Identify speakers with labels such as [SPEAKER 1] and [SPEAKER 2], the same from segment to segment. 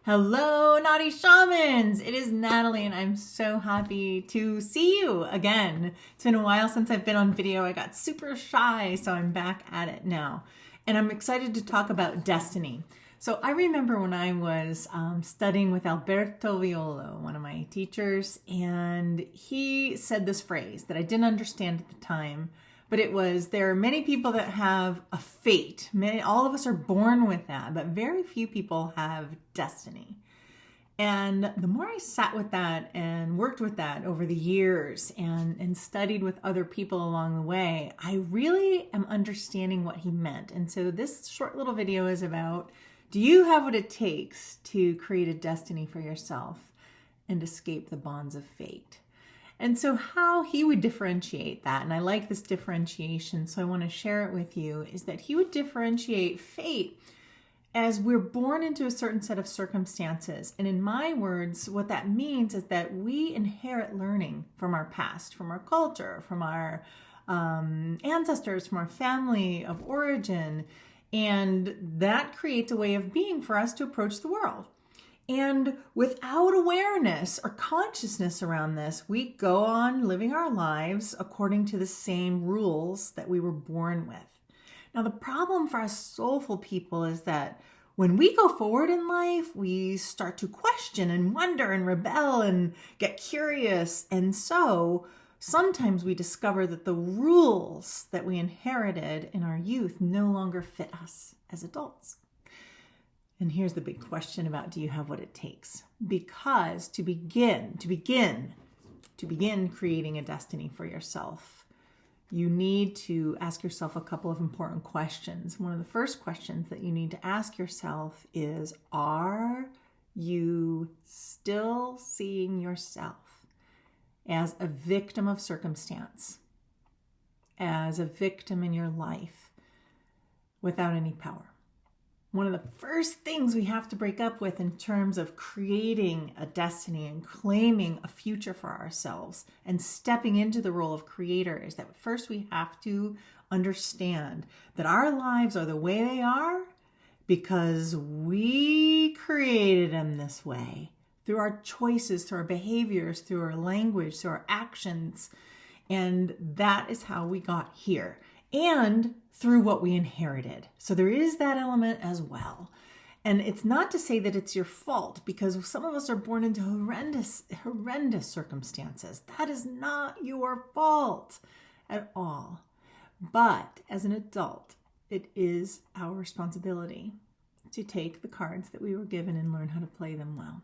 [SPEAKER 1] Hello, Naughty Shamans! It is Natalie, and I'm so happy to see you again. It's been a while since I've been on video. I got super shy, so I'm back at it now. And I'm excited to talk about destiny. So I remember when I was studying with Alberto Violo, one of my teachers, and he said this phrase that I didn't understand at the time. But it was, there are many people that have a fate. All of us are born with that, but very few people have destiny. And the more I sat with that and worked with that over the years and studied with other people along the way, I really am understanding what he meant. And so this short little video is about, do you have what it takes to create a destiny for yourself and escape the bonds of fate? And so how he would differentiate that, and I like this differentiation, so I want to share it with you, is that he would differentiate fate as we're born into a certain set of circumstances. And in my words, what that means is that we inherit learning from our past, from our culture, from our ancestors, from our family of origin, and that creates a way of being for us to approach the world. And without awareness or consciousness around this, we go on living our lives according to the same rules that we were born with. Now, the problem for us soulful people is that when we go forward in life, we start to question and wonder and rebel and get curious. And so sometimes we discover that the rules that we inherited in our youth no longer fit us as adults. And here's the big question about, do you have what it takes? Because to begin creating a destiny for yourself, you need to ask yourself a couple of important questions. One of the first questions that you need to ask yourself is, are you still seeing yourself as a victim of circumstance, as a victim in your life without any power? One of the first things we have to break up with in terms of creating a destiny and claiming a future for ourselves and stepping into the role of creator is that first we have to understand that our lives are the way they are because we created them this way through our choices, through our behaviors, through our language, through our actions. And that is how we got here. And through what we inherited. So there is that element as well. And it's not to say that it's your fault, because some of us are born into horrendous circumstances. That is not your fault at all. But as an adult, it is our responsibility to take the cards that we were given and learn how to play them well,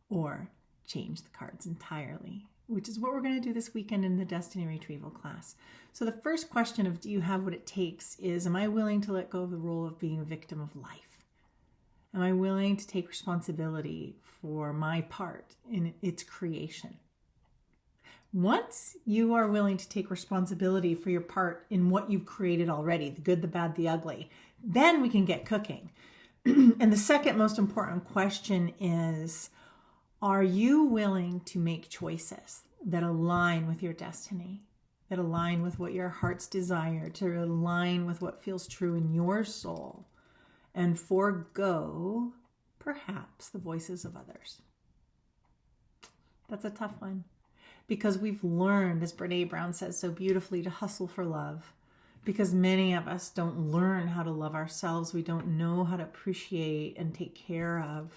[SPEAKER 1] or change the cards entirely, which is what we're going to do this weekend in the Destiny Retrieval class. So the first question of, do you have what it takes, is, am I willing to let go of the role of being a victim of life? Am I willing to take responsibility for my part in its creation? Once you are willing to take responsibility for your part in what you've created already, the good, the bad, the ugly, then we can get cooking. And the second most important question is, are you willing to make choices that align with your destiny, that align with what your heart's desire, to align with what feels true in your soul, and forego, perhaps, the voices of others? That's a tough one, because we've learned, as Brené Brown says so beautifully, to hustle for love. Because many of us don't learn how to love ourselves. We don't know how to appreciate and take care of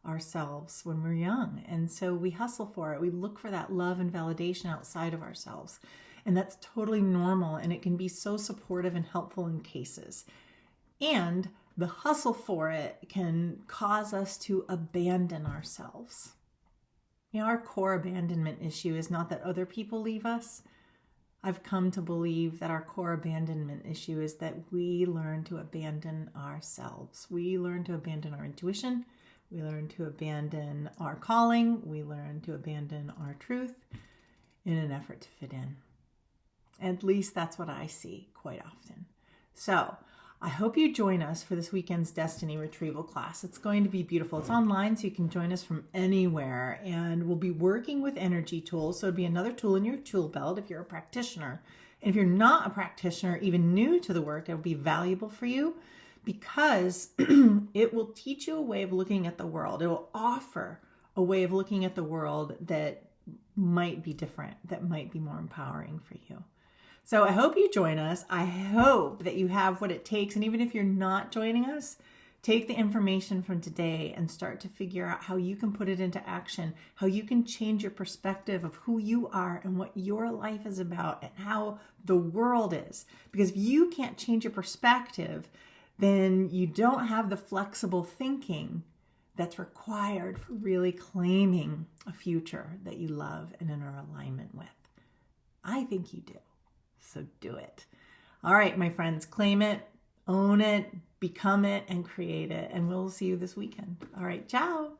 [SPEAKER 1] ourselves when we're young, and so we hustle for it. We look for that love and validation outside of ourselves, and that's totally normal, and it can be so supportive and helpful in cases. And the hustle for it can cause us to abandon ourselves. Our core abandonment issue is not that other people leave us. I've come to believe that our core abandonment issue is that we learn to abandon ourselves. We learn to abandon our intuition. We learn to abandon our calling. We learn to abandon our truth in an effort to fit in. At least that's what I see quite often. So I hope you join us for this weekend's Destiny Retrieval class. It's going to be beautiful. It's online, so you can join us from anywhere. And we'll be working with energy tools. So it'll be another tool in your tool belt if you're a practitioner. And if you're not a practitioner, even new to the work, it'll be valuable for you, because it will teach you a way of looking at the world. It will offer a way of looking at the world that might be different, that might be more empowering for you. So I hope you join us. I hope that you have what it takes. And even if you're not joining us, take the information from today and start to figure out how you can put it into action, how you can change your perspective of who you are and what your life is about and how the world is. Because if you can't change your perspective, then you don't have the flexible thinking that's required for really claiming a future that you love and are in alignment with. I think you do. So do it. All right, my friends, claim it, own it, become it, and create it. And we'll see you this weekend. All right, ciao.